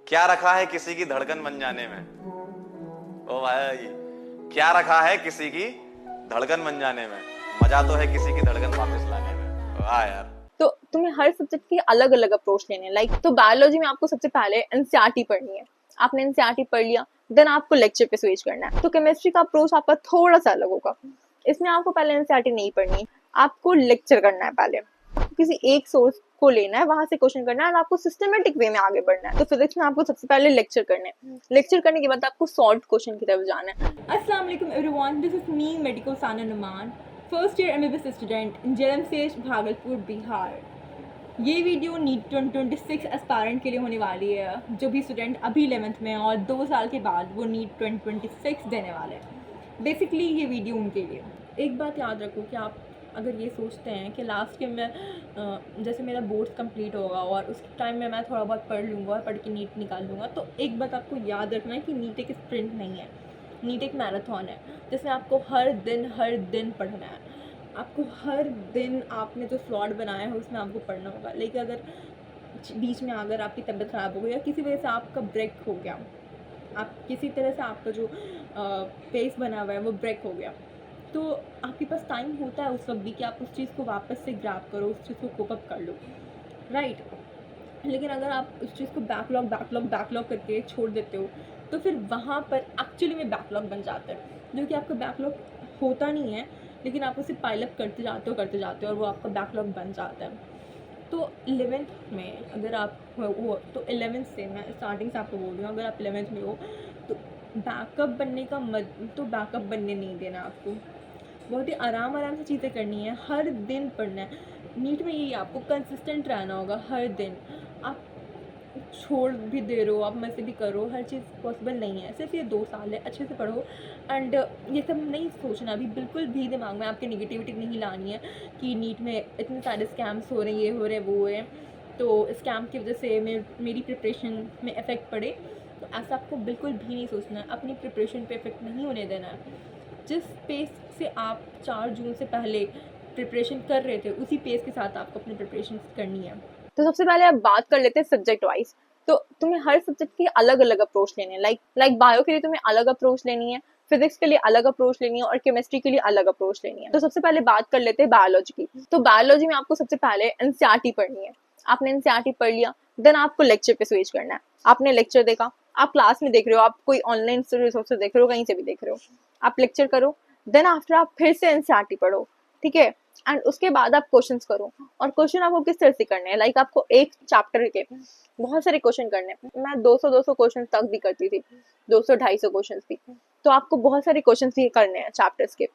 क्या रखा है किसी की धड़कन बन जाने में? ओ भाई, क्या रखा है किसी की धड़कन बन जाने में? मजा तो है किसी की धड़कन वापस लाने में। वाह यार। तो तुम्हें हर सब्जेक्ट की अलग अलग अप्रोच लेने हैं। लाइक तो बायोलॉजी में आपको सबसे पहले एनसीईआरटी पढ़नी है। आपने एनसीईआरटी पढ़ लिया, देन आपको लेक्चर पे स्विच करना है। तो केमिस्ट्री का अप्रोच आपका थोड़ा सा अलग होगा। इसमें आपको पहले एनसीईआरटी नहीं पढ़नी, आपको लेक्चर करना है। पहले किसी एक सोर्स को लेना है, वहां से क्वेश्चन करना है और आपको सिस्टमेटिक वे में आगे बढ़ना है। तो फिजिक्स में आपको सबसे पहले लेक्चर करने हैं। लेक्चर करने के बाद आपको सॉल्व क्वेश्चन की तरफ जाना है। अस्सलाम वालेकुम everyone, this is me medical Sana Numan, first year MBBS student in JMCH Bhagalpur Bihar. ये वीडियो नीट 2026 एस्पायरेंट के लिए होने वाली है, जो भी स्टूडेंट अभी 11th में और 2 साल के बाद वो नीट 2026 देने वाले हैं। बेसिकली ये वीडियो उनके लिए। एक बात याद रखो कि आप अगर ये सोचते हैं कि लास्ट के में जैसे मेरा बोर्ड्स कंप्लीट होगा और उस टाइम में मैं थोड़ा बहुत पढ़ लूँगा और पढ़ के नीट निकाल लूँगा, तो एक बात आपको याद रखना है कि नीट एक स्प्रिंट नहीं है, नीट एक मैराथन है, जिसमें आपको हर दिन पढ़ना है। आपको हर दिन आपने जो स्लॉट बनाया है उसमें आपको पढ़ना होगा। लेकिन अगर बीच में अगर आपकी तबीयत ख़राब हो गई या किसी वजह से आपका ब्रेक हो गया, आप किसी तरह से आपका जो पेस बना हुआ है वो ब्रेक हो गया, तो आपके पास टाइम होता है उस वक्त भी कि आप उस चीज़ को वापस से ग्रैब करो, उस चीज़ को कोप अप कर लो, राइट। लेकिन अगर आप उस चीज़ को बैकलॉग करके छोड़ देते हो, तो फिर वहाँ पर एक्चुअली में बैकलॉग बन जाता है, जो कि आपका बैकलॉग होता नहीं है, लेकिन आप उसे पाइलअप करते जाते हो और वो आपका बैकलॉग बन जाता है। तो 11th में अगर आप हो तो 11th से मैं स्टार्टिंग से आपको बोल रही हूँ, अगर आप 11th में हो तो बैकअप बनने का तो बैकअप बनने नहीं देना आपको। बहुत ही आराम से चीज़ें करनी है, हर दिन पढ़ना है। नीट में यही आपको कंसिस्टेंट रहना होगा हर दिन। आप छोड़ भी दे रहे हो, आप मज़े भी करो, हर चीज़ पॉसिबल नहीं है। सिर्फ ये 2 साल है, अच्छे से पढ़ो। एंड ये सब नहीं सोचना अभी, बिल्कुल भी दिमाग में आपके नेगेटिविटी नहीं लानी है कि नीट में इतने सारे स्कैम्स हो रहे हैं, ये हो रहे हैं, वो है, तो स्कैम की वजह से मेरी प्रिपरेशन में इफ़ेक्ट पड़े। तो ऐसा आपको बिल्कुल भी नहीं सोचना है, अपनी प्रिपरेशन पे इफ़ेक्ट नहीं होने देना है। जिस पेस से आप 4 जून से पहले प्रिपरेशन कर रहे थे, उसी पेस के साथ आपको अपनी प्रिपरेशन करनी है। तो सबसे पहले आप बात कर लेते हैं सब्जेक्ट वाइज। तो तुम्हें हर सब्जेक्ट की अलग अलग अप्रोच लेनी है। लाइक बायो के लिए तुम्हें अलग अप्रोच लेनी है, फिजिक्स के लिए अलग अप्रोच लेनी है और केमिस्ट्री के लिए अलग अप्रोच लेनी है। तो सबसे पहले बात कर लेते हैं बायोलॉजी की। तो बायोलॉजी में आपको सबसे पहले एनसीईआरटी पढ़नी है। आपने एनसीईआरटी पढ़ लिया, देन आपको लेक्चर पे स्विच करना है। आपने लेक्चर देखा, आप क्लास में देख रहे हो, आप कोई ऑनलाइन रिसोर्सेज देख रहे हो, कहीं से भी देख रहे हो, आप लेक्चर करो, देन आफ्टर आप फिर से एनसीईआरटी पढ़ो, ठीक है। एंड उसके बाद आप क्वेश्चंस करो। और क्वेश्चन आपको किस तरह से करने हैं, लाइक आपको एक चैप्टर के बहुत सारे क्वेश्चन करने हैं। मैं 200 क्वेश्चन तक भी करती थी, 200-250 क्वेश्चन भी। तो आपको बहुत सारे क्वेश्चन भी करने हैं चैप्टर्स के।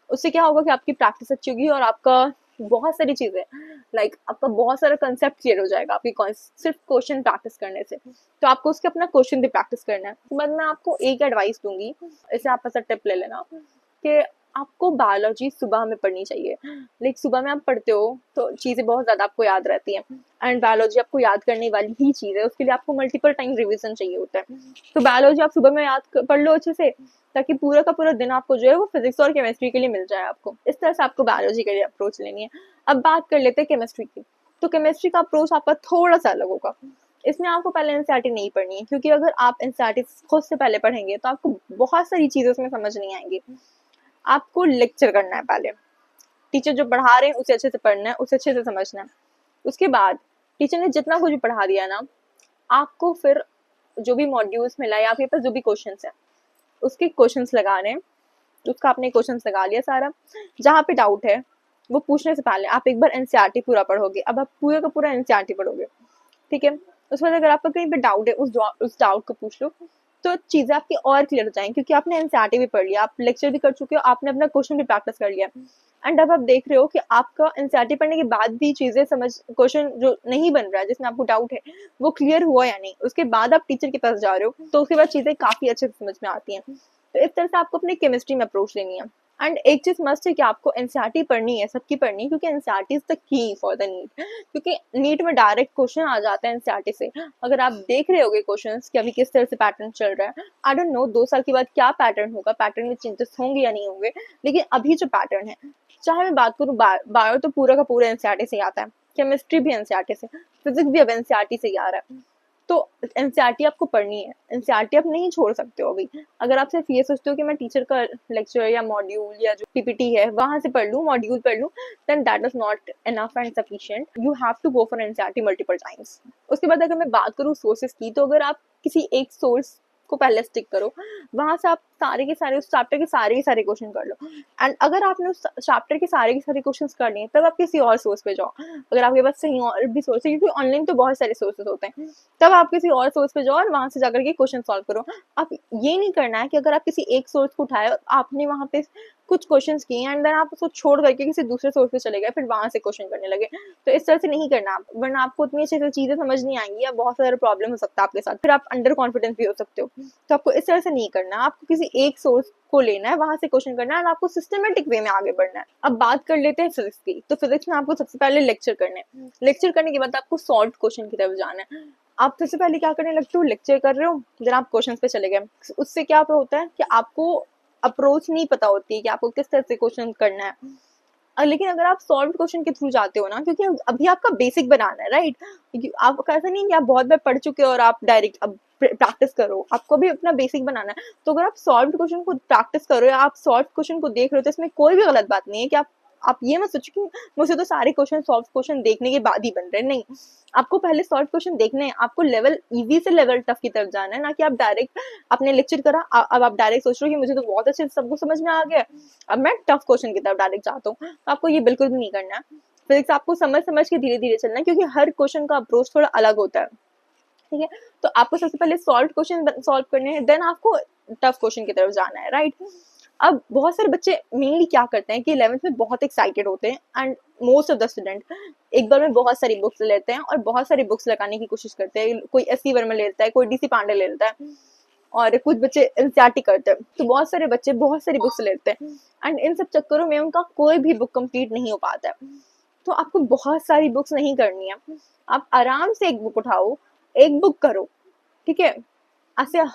उससे क्या होगा कि आपकी प्रैक्टिस अच्छी होगी और आपका बहुत सारी चीजें लाइक आपका बहुत सारा कंसेप्ट क्लियर हो जाएगा आपकी सिर्फ क्वेश्चन प्रैक्टिस करने से। तो आपको उसके अपना क्वेश्चन भी प्रैक्टिस करना है। तो मैं आपको एक एडवाइस दूंगी, इसे आप ऐसा टिप ले लेना कि आपको बायोलॉजी सुबह में पढ़नी चाहिए। लाइक सुबह में आप पढ़ते हो तो चीज़ें बहुत ज़्यादा आपको याद रहती हैं। एंड बायोलॉजी आपको याद करने वाली ही चीज़ है, उसके लिए आपको मल्टीपल टाइम रिवीजन चाहिए होता है। तो बायोलॉजी आप सुबह में याद पढ़ लो अच्छे से, ताकि पूरा का पूरा दिन आपको जो है वो फिजिक्स और केमिस्ट्री के लिए मिल जाए आपको। इस तरह से आपको बायोलॉजी के लिए अप्रोच लेनी है। अब बात कर लेते हैं केमिस्ट्री की। तो केमिस्ट्री का अप्रोच आपका थोड़ा सा अलग होगा। इसमें आपको पहले एनसीईआरटी नहीं पढ़नी है, क्योंकि अगर आप एनसीईआरटी खुद से पहले पढ़ेंगे तो आपको बहुत सारी चीज़ें उसमें समझ नहीं आएंगी। आपको लेक्चर करना है। पहले टीचर जो पढ़ा रहे हैं उसे अच्छे से पढ़ना है, उसे अच्छे से समझना है। उसके बाद टीचर ने जितना कुछ भी पढ़ा दिया ना, आपको फिर जो भी मॉड्यूल्स मिला है आपके पास जो भी क्वेश्चंस है उसके क्वेश्चंस लगाने। उसका आपने क्वेश्चंस लगा लिया सारा, जहाँ पे डाउट है वो पूछने से पहले आप एक बार एनसीईआरटी पूरा पढ़ोगे। अब आप पूरा का पूरा एनसीईआरटी पढ़ोगे, ठीक है। उसके बाद अगर आपका कहीं पे डाउट है उस डाउट को पूछ लो, तो चीजें आपकी और क्लियर हो जाएंगी, क्योंकि आपने एनसीईआरटी भी पढ़ लिया, आप लेक्चर भी कर चुके हो, आपने अपना क्वेश्चन भी प्रैक्टिस कर लिया। एंड अब आप देख रहे हो कि आपका एनसीईआरटी पढ़ने के बाद भी चीजें समझ, क्वेश्चन जो नहीं बन रहा है जिसमें आपको डाउट है वो क्लियर हुआ या नहीं, उसके बाद आप टीचर के पास जा रहे हो तो उसके बाद चीजें काफी अच्छे से समझ में आती हैं। तो इस तरह से आपको अपनी केमिस्ट्री में अप्रोच लेनी है। एंड एक चीज मस्ट है कि आपको एनसीईआरटी पढ़नी है, सबकी पढ़नी है, क्योंकि NCERT is the key for the NEET. क्योंकि नीट में डायरेक्ट क्वेश्चन आ जाता है एनसीईआरटी से। अगर आप देख रहे होगे क्वेश्चंस कि अभी किस तरह से पैटर्न चल रहा है, आई डोंट नो 2 साल के बाद क्या पैटर्न होगा, पैटर्न में चेंजेस होंगे या नहीं होंगे, लेकिन अभी जो पैटर्न है, चाहे मैं बात करूँ बायो तो पूरा का पूरा एनसीईआरटी से ही आता है, केमिस्ट्री भी एनसीईआरटी से, फिजिक्स भी अब एनसीईआरटी से ही आ रहा है। तो एनसीईआरटी आपको पढ़नी है, एनसीईआरटी आप नहीं छोड़ सकते हो अभी। अगर आप सिर्फ ये सोचते हो कि मैं टीचर का लेक्चर या मॉड्यूल या जो पीपीटी है वहां से पढ़ लूँ, मॉड्यूल पढ़ लूँ, then that is not enough and sufficient. You have to go for NCERT multiple times. उसके बाद अगर मैं बात करूँ सोर्सेज की, तो अगर आप किसी एक सोर्स को पहले स्टिक करो, वहां से आप सारे के सारे उस चैप्टर के सारे क्वेश्चन कर लो। एंड अगर आपने उस चैप्टर के सारे क्वेश्चन कर लिए, तब आप किसी और सोर्स पे जाओ। अगर आपके पास कहीं और भी सोर्स है, क्योंकि ऑनलाइन तो बहुत सारे सोर्सेज होते हैं, तब आप किसी और सोर्स पे जाओ और वहां से जाकर के क्वेश्चन सॉल्व करो। आप ये नहीं करना है कि अगर आप किसी एक सोर्स को उठाए, आपने वहां पे कुछ क्वेश्चंस किए एंड देन आप उसको छोड़ करके किसी दूसरे सोर्स पे चले गए, फिर वहां से क्वेश्चन करने लगे। तो इस तरह से नहीं करना आप, वरना आपको उतनी अच्छे से चीजें समझ नहीं आएंगी या बहुत सारा प्रॉब्लम हो सकता है आपके साथ, फिर आप अंडर कॉन्फिडेंस भी हो सकते हो। तो आपको इस तरह से नहीं करना, आपको किसी एक सोर्स को लेना है, वहां से क्वेश्चन करना है और आपको सिस्टमेटिक वे में आगे बढ़ना है। अब बात कर लेते हैं फिजिक्स की। तो फिजिक्स में आपको सबसे पहले लेक्चर करने हैं, लेक्चर करने के बाद आपको सॉल्व क्वेश्चन की तरफ जाना है। आप सबसे पहले क्या करने लगते हो, लेक्चर कर रहे हो, देन आप क्वेश्चंस पे चले गए। उससे क्या होता है कि आपको अप्रोच नहीं पता होती है कि आपको किस तरह से क्वेश्चन करना है। लेकिन अगर आप सॉल्व क्वेश्चन के थ्रू जाते हो ना, क्योंकि अभी आपका बेसिक बनाना है, राइट। आपका ऐसा नहीं कि आप बहुत बार पढ़ चुके हो और आप डायरेक्ट अब प्रैक्टिस करो, आपको भी अपना बेसिक बनाना है। तो अगर आप सॉल्व क्वेश्चन को प्रैक्टिस करो या आप सॉल्व क्वेश्चन को देख रहे हो, तो इसमें कोई भी गलत बात नहीं है कि आप ये मत सोचो कि मुझे तो सारे क्वेश्चन सॉल्व क्वेश्चन देखने के बाद ही बन रहे हैं। नहीं, आपको पहले सॉल्व क्वेश्चन देखने हैं, आपको लेवल इजी से लेवल टफ की तरफ जाना है, ना कि आप डायरेक्ट आपने लेक्चर करा, अब आप डायरेक्ट सोच रहे हो कि मुझे तो बहुत अच्छे से सबको समझ में आ गया, अब मैं टफ क्वेश्चन की तरफ डायरेक्ट जाता हूँ। तो आपको ये बिल्कुल भी नहीं करना है। फिजिक्स आपको समझ समझ के धीरे धीरे चलना है, क्योंकि हर क्वेश्चन का अप्रोच थोड़ा अलग होता है, ठीक है। तो आपको सबसे पहले सॉल्व क्वेश्चन सॉल्व करने हैं, देन आपको टफ क्वेश्चन की तरफ जाना है, राइट। अब बहुत सारे बच्चे मेनली क्या करते हैं कि 11th में बहुत एक्साइटेड होते हैं, and most of the student एक बार में बहुत सारी बुक्स लेते हैं और बहुत सारी बुक्स लगाने की कोशिश करते हैं। कोई एस.सी. वर्मा ले लेता है, कोई डी.सी. पांडे ले लेता है, और कुछ बच्चे एनसीईआरटी करते हैं। तो बहुत सारे बच्चे बहुत सारी बुक्स लेते हैं, एंड इन सब चक्करों में उनका कोई भी बुक कंप्लीट नहीं हो पाता है। तो आपको बहुत सारी बुक्स नहीं करनी है, आप आराम से एक बुक उठाओ, एक बुक करो, ठीक है। ऐसे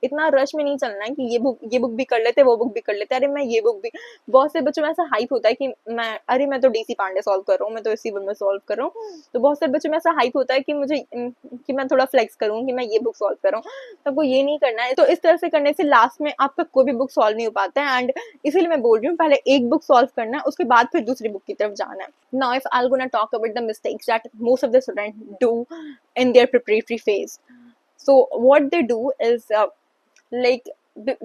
इतना रश में नहीं चलना है कि ये बुक भी कर लेते, वो बुक भी कर लेते, अरे मैं ये बुक भी। बहुत से बच्चों में ऐसा हाइप होता है कि मैं तो डीसी पांडे सॉल्व कर रहा हूँ, मैं तो एस.सी. वर्मा सॉल्व कर रहा हूँ। तो बहुत सारे बच्चों में ऐसा हाइप होता है कि मैं थोड़ा फ्लेक्स करूँ कि मैं ये बुक सॉल्व कर रहा हूँ। तो आपको ये नहीं करना है। तो इस तरह से करने से लास्ट में आपका कोई भी बुक सॉल्व नहीं हो पाता है, एंड इसीलिए मैं बोल रही हूँ पहले एक बुक सॉल्व करना है, उसके बाद फिर दूसरी बुक की तरफ जाना है। Now if I gonna talk about the mistakes that most of the student do in their preparatory phase. So what they do is like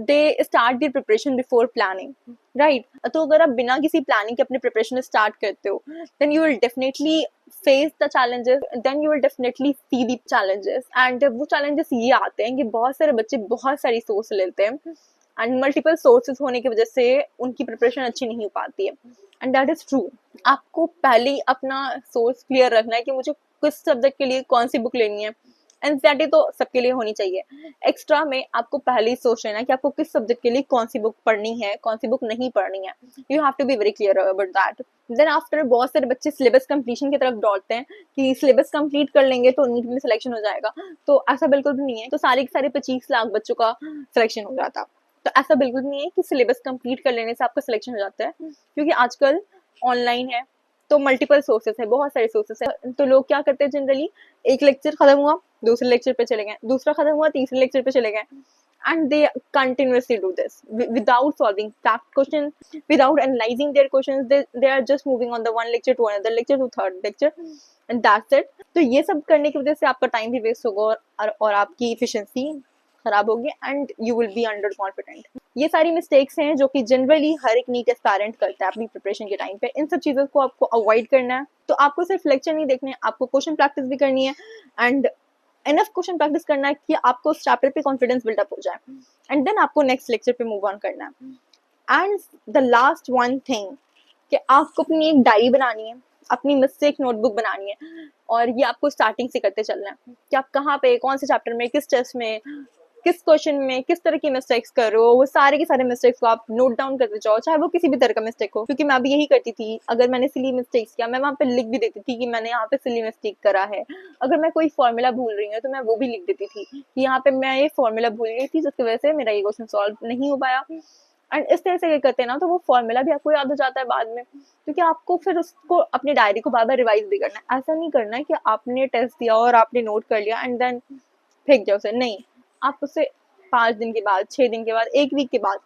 they start their preparation before planning, right? तो अगर आप बिना किसी planning के अपने preparation start करते हो, then you will definitely face the challenges, then you will definitely see the challenges, and वो challenges ये आते हैं कि बहुत सारे बच्चे बहुत सारी सोर्स लेते हैं, एंड मल्टीपल सोर्सेज होने की वजह से उनकी प्रिपरेशन अच्छी नहीं हो पाती है, एंड दैट इज ट्रू। आपको पहले ही अपना सोर्स क्लियर रखना है कि मुझे किस सब्जेक्ट के लिए कौन सी बुक लेनी है। एनसीईआरटी तो सबके लिए होनी चाहिए, एक्स्ट्रा में आपको पहले ही सोच लेना कि आपको किस सब्जेक्ट के लिए कौन सी बुक पढ़नी है, कौन सी बुक नहीं पढ़नी है। You have to be very clear about that. Then after बहुत सारे बच्चे सिलेबस कंप्लीशन की तरफ दौड़ते हैं कि सिलेबस कंप्लीट कर लेंगे तो नीट में सिलेक्शन हो जाएगा। तो ऐसा बिल्कुल भी नहीं है। तो सारे के सारे 25 लाख बच्चों का सिलेक्शन हो जाता। तो ऐसा बिल्कुल नहीं है कि सिलेबस कंप्लीट कर लेने से आपका सिलेक्शन हो जाता है, क्योंकि आजकल ऑनलाइन है तो मल्टीपल सोर्सेस है, बहुत सारे सोर्सेस है। तो लोग क्या करते हैं जनरली, एक लेक्चर खत्म हुआ दूसरे लेक्चर पे चले गए, दूसरा खत्म हुआ तीसरे लेक्चर पे चले गए, and they continuously do this without solving fact question, without analyzing their questions. They are just moving on the one lecture to another lecture to third lecture, and that's it. तो ये सब करने की वजह से आपका टाइम भी waste होगा और आपकी इफिशिएंसी खराब होगी, and you will be under confident. ये सारी मिस्टेक्स हैं जो कि जनरली हर एक नीट एस्पायरेंट करता है अपनी प्रिपरेशन के टाइम पे। इन सब चीज़ों को आपको अवॉइड करना है। तो आपको सिर्फ लेक्चर नहीं देखने, आपको क्वेश्चन प्रैक्टिस भी करनी है, एंड इनफ क्वेश्चन प्रैक्टिस करना है कि आपको उस चैप्टर पे कॉन्फिडेंस बिल्डअप हो जाए, एंड देन आपको नेक्स्ट लेक्चर पे मूव ऑन करना है। And the last one thing कि आपको अपनी एक डायरी बनानी है, अपनी मिस्टेक नोटबुक बनानी है, और ये आपको स्टार्टिंग से करते चलना है कि आप कहाँ पे कौन से चैप्टर में किस टेस्ट में किस क्वेश्चन में किस तरह की मिस्टेक्स कर रहे हो। वो सारे के सारे मिस्टेक्स को आप नोट डाउन करते जाओ, चाहे वो किसी भी तरह का मिस्टेक हो। क्योंकि मैं अभी यही करती थी, अगर मैंने सिली मिस्टेक्स किया मैं वहाँ पे लिख भी देती थी कि मैंने यहाँ पे सिली मिस्टेक करा है। अगर मैं कोई फॉर्मूला भूल रही हूँ तो मैं वो भी लिख देती थी कि यहाँ पे मैं ये फॉर्मूला भूल गई थी जिसकी वजह से मेरा ये क्वेश्चन सॉल्व नहीं हो पाया। एंड इस तरह से अगर करते हैं ना तो वो फॉर्मूला भी आपको याद हो जाता है बाद में, क्योंकि आपको फिर उसको अपनी डायरी को बार बार रिवाइज भी करना है। ऐसा नहीं करना है कि आपने टेस्ट दिया और आपने नोट कर लिया एंड देन फेंक दिया उसे, नहीं, आप उसे 5 दिन के बाद, 6 दिन के बाद, 1 वीक के बाद,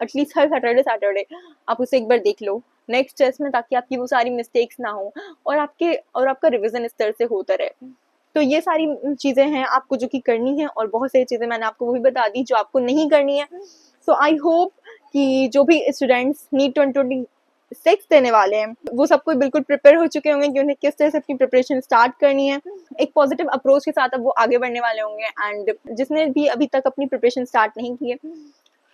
एटलीस्ट हर सैटरडे आप उसे एक बार देख लो नेक्स्ट टेस्ट में, ताकि आपकी वो सारी मिस्टेक्स ना हो और आपका रिविजन इस तरह से होता रहे। तो ये सारी चीज़ें हैं आपको जो कि करनी है, और बहुत सारी चीज़ें मैंने आपको वो भी बता दी जो आपको नहीं करनी है। सो आई होप कि जो भी स्टूडेंट्स नीट 2026 देने वाले हैं वो सब कोई बिल्कुल प्रिपेयर हो चुके होंगे कि उन्हें किस तरह से अपनी प्रिपरेशन स्टार्ट करनी है। एक पॉजिटिव अप्रोच के साथ अब वो आगे बढ़ने वाले होंगे। एंड जिसने भी अभी तक अपनी प्रिपरेशन स्टार्ट नहीं की है,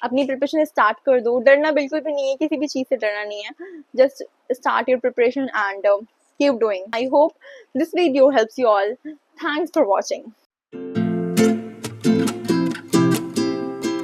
अपनी प्रिपरेशन स्टार्ट कर दो। डरना बिल्कुल भी नहीं है, किसी भी चीज़ से डरना नहीं है। Just start your preparation and keep doing. I hope this video helps you all. Thanks for watching.